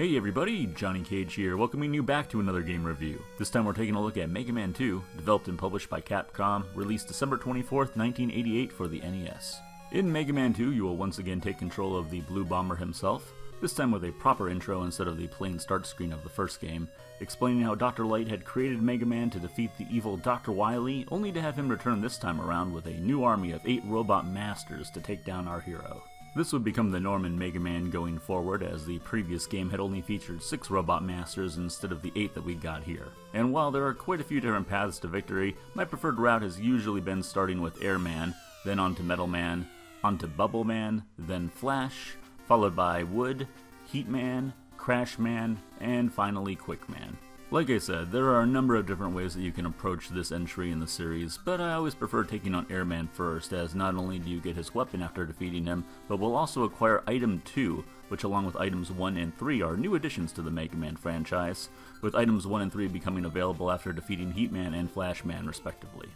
Hey everybody, Johnny Cage here, welcoming you back to another game review. This time we're taking a look at Mega Man 2, developed and published by Capcom, released December 24th, 1988 for the NES. In Mega Man 2, you will once again take control of the Blue Bomber himself, this time with a proper intro instead of the plain start screen of the first game, explaining how Dr. Light had created Mega Man to defeat the evil Dr. Wily, only to have him return this time around with a new army of 8 robot masters to take down our hero. This would become the norm in Mega Man going forward, as the previous game had only featured 6 Robot Masters instead of the 8 that we got here. And while there are quite a few different paths to victory, my preferred route has usually been starting with Airman, then onto Metal Man, onto Bubble Man, then Flash, followed by Wood, Heat Man, Crash Man, and finally Quick Man. Like I said, there are a number of different ways that you can approach this entry in the series, but I always prefer taking on Airman first, as not only do you get his weapon after defeating him, but we'll also acquire Item 2, which along with Items 1 and 3 are new additions to the Mega Man franchise, with Items 1 and 3 becoming available after defeating Heat Man and Flash Man respectively.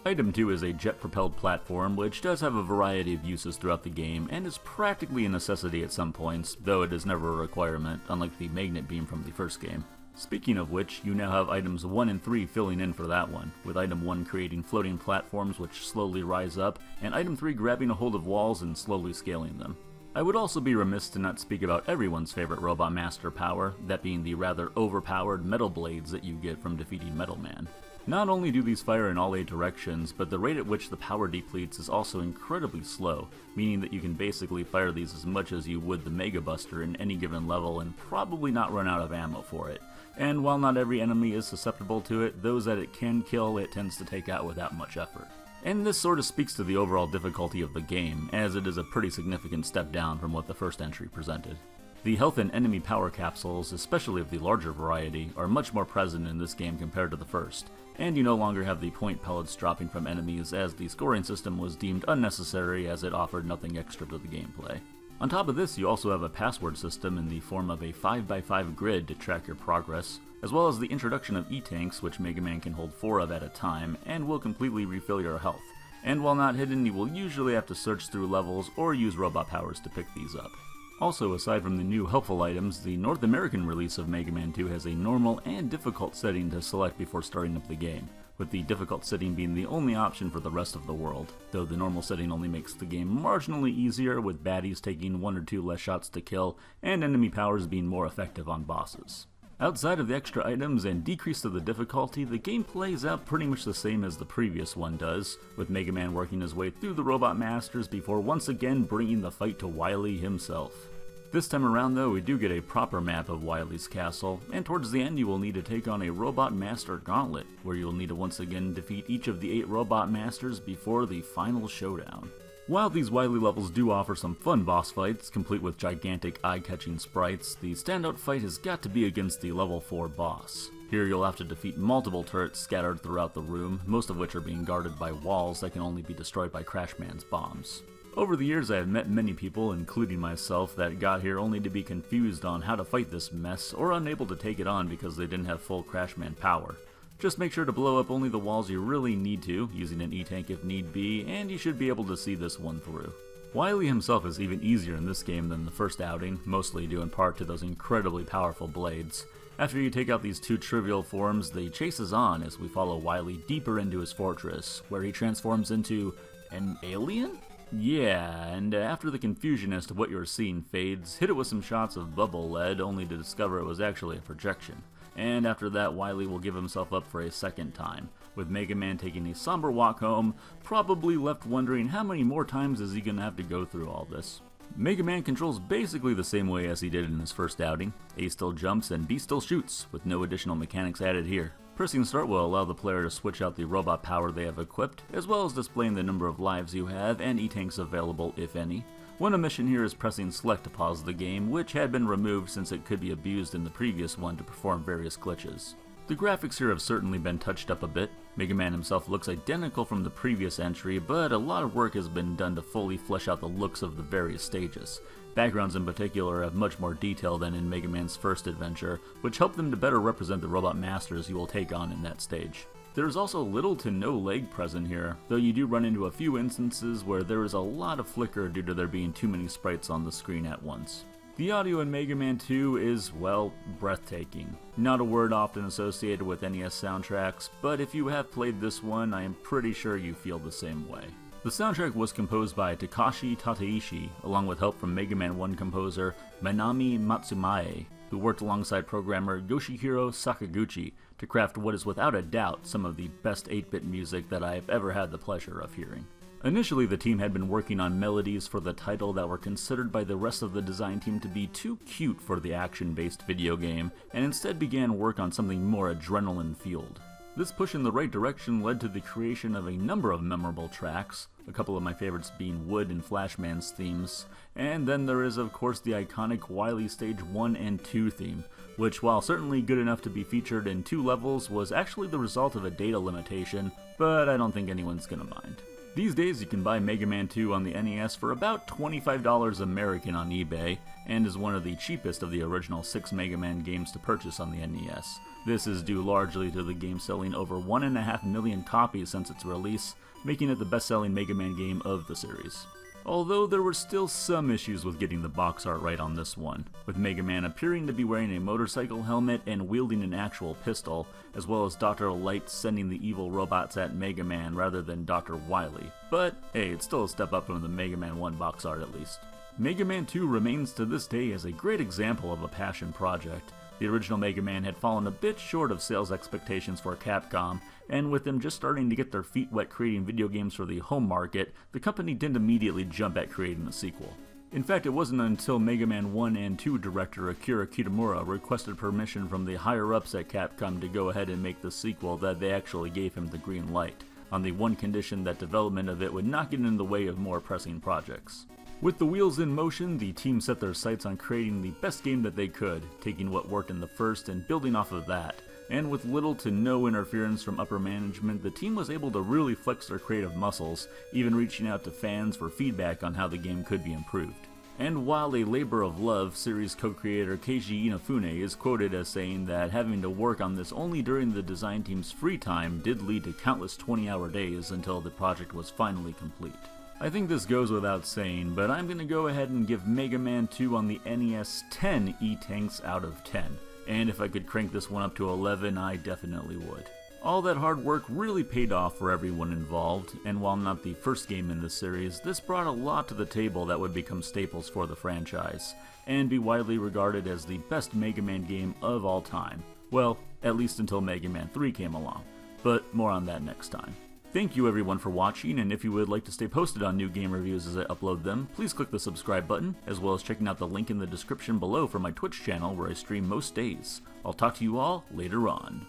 Item 2 is a jet-propelled platform, which does have a variety of uses throughout the game, and is practically a necessity at some points, though it is never a requirement, unlike the magnet beam from the first game. Speaking of which, you now have Items 1 and 3 filling in for that one, with Item 1 creating floating platforms which slowly rise up, and Item 3 grabbing a hold of walls and slowly scaling them. I would also be remiss to not speak about everyone's favorite Robot Master power, that being the rather overpowered metal blades that you get from defeating Metal Man. Not only do these fire in all 8 directions, but the rate at which the power depletes is also incredibly slow, meaning that you can basically fire these as much as you would the Mega Buster in any given level and probably not run out of ammo for it. And while not every enemy is susceptible to it, those that it can kill it tends to take out without much effort. And this sort of speaks to the overall difficulty of the game, as it is a pretty significant step down from what the first entry presented. The health and enemy power capsules, especially of the larger variety, are much more present in this game compared to the first, and you no longer have the point pellets dropping from enemies, as the scoring system was deemed unnecessary as it offered nothing extra to the gameplay. On top of this, you also have a password system in the form of a 5x5 grid to track your progress, as well as the introduction of E-Tanks, which Mega Man can hold 4 of at a time, and will completely refill your health. And while not hidden, you will usually have to search through levels or use robot powers to pick these up. Also, aside from the new helpful items, the North American release of Mega Man 2 has a normal and difficult setting to select before starting up the game, with the difficult setting being the only option for the rest of the world, though the normal setting only makes the game marginally easier, with baddies taking 1 or 2 less shots to kill, and enemy powers being more effective on bosses. Outside of the extra items and decrease to the difficulty, the game plays out pretty much the same as the previous one does, with Mega Man working his way through the Robot Masters before once again bringing the fight to Wily himself. This time around though, we do get a proper map of Wily's castle, and towards the end you will need to take on a Robot Master Gauntlet, where you will need to once again defeat each of the 8 Robot Masters before the final showdown. While these Wily levels do offer some fun boss fights, complete with gigantic eye-catching sprites, the standout fight has got to be against the level 4 boss. Here you'll have to defeat multiple turrets scattered throughout the room, most of which are being guarded by walls that can only be destroyed by Crash Man's bombs. Over the years I have met many people, including myself, that got here only to be confused on how to fight this mess, or unable to take it on because they didn't have full Crash Man power. Just make sure to blow up only the walls you really need to, using an E-Tank if need be, and you should be able to see this one through. Wily himself is even easier in this game than the first outing, mostly due in part to those incredibly powerful blades. After you take out these 2 trivial forms, the chase is on as we follow Wily deeper into his fortress, where he transforms into an alien? Yeah, and after the confusion as to what you're seeing fades, hit it with some shots of bubble lead only to discover it was actually a projection. And after that, Wily will give himself up for a second time, with Mega Man taking a somber walk home, probably left wondering how many more times is he gonna have to go through all this. Mega Man controls basically the same way as he did in his first outing. A still jumps and B still shoots, with no additional mechanics added here. Pressing start will allow the player to switch out the robot power they have equipped, as well as displaying the number of lives you have and E-Tanks available if any. One omission here is pressing select to pause the game, which had been removed since it could be abused in the previous one to perform various glitches. The graphics here have certainly been touched up a bit. Mega Man himself looks identical from the previous entry, but a lot of work has been done to fully flesh out the looks of the various stages. Backgrounds in particular have much more detail than in Mega Man's first adventure, which help them to better represent the Robot Masters you will take on in that stage. There is also little to no lag present here, though you do run into a few instances where there is a lot of flicker due to there being too many sprites on the screen at once. The audio in Mega Man 2 is, well, breathtaking. Not a word often associated with NES soundtracks, but if you have played this one, I am pretty sure you feel the same way. The soundtrack was composed by Takashi Tateishi, along with help from Mega Man 1 composer Manami Matsumae, who worked alongside programmer Yoshihiro Sakaguchi to craft what is without a doubt some of the best 8-bit music that I have ever had the pleasure of hearing. Initially, the team had been working on melodies for the title that were considered by the rest of the design team to be too cute for the action-based video game, and instead began work on something more adrenaline-fueled. This push in the right direction led to the creation of a number of memorable tracks, a couple of my favorites being Wood and Flashman's themes, and then there is of course the iconic Wily Stage 1 and 2 theme, which while certainly good enough to be featured in 2 levels was actually the result of a data limitation, but I don't think anyone's gonna mind. These days you can buy Mega Man 2 on the NES for about $25 American on eBay, and is one of the cheapest of the original 6 Mega Man games to purchase on the NES. This is due largely to the game selling over 1.5 million copies since its release, making it the best-selling Mega Man game of the series. Although there were still some issues with getting the box art right on this one, with Mega Man appearing to be wearing a motorcycle helmet and wielding an actual pistol, as well as Dr. Light sending the evil robots at Mega Man rather than Dr. Wily. But hey, it's still a step up from the Mega Man 1 box art at least. Mega Man 2 remains to this day as a great example of a passion project. The original Mega Man had fallen a bit short of sales expectations for Capcom, and with them just starting to get their feet wet creating video games for the home market, the company didn't immediately jump at creating a sequel. In fact, it wasn't until Mega Man 1 and 2 director Akira Kitamura requested permission from the higher-ups at Capcom to go ahead and make the sequel that they actually gave him the green light, on the one condition that development of it would not get in the way of more pressing projects. With the wheels in motion, the team set their sights on creating the best game that they could, taking what worked in the first and building off of that. And with little to no interference from upper management, the team was able to really flex their creative muscles, even reaching out to fans for feedback on how the game could be improved. And while a labor of love, series co-creator Keiji Inafune is quoted as saying that having to work on this only during the design team's free time did lead to countless 20-hour days until the project was finally complete. I think this goes without saying, but I'm going to go ahead and give Mega Man 2 on the NES 10 E-Tanks out of 10. And if I could crank this one up to 11, I definitely would. All that hard work really paid off for everyone involved, and while not the first game in the series, this brought a lot to the table that would become staples for the franchise, and be widely regarded as the best Mega Man game of all time. Well, at least until Mega Man 3 came along, but more on that next time. Thank you everyone for watching, and if you would like to stay posted on new game reviews as I upload them, please click the subscribe button, as well as checking out the link in the description below for my Twitch channel where I stream most days. I'll talk to you all later on.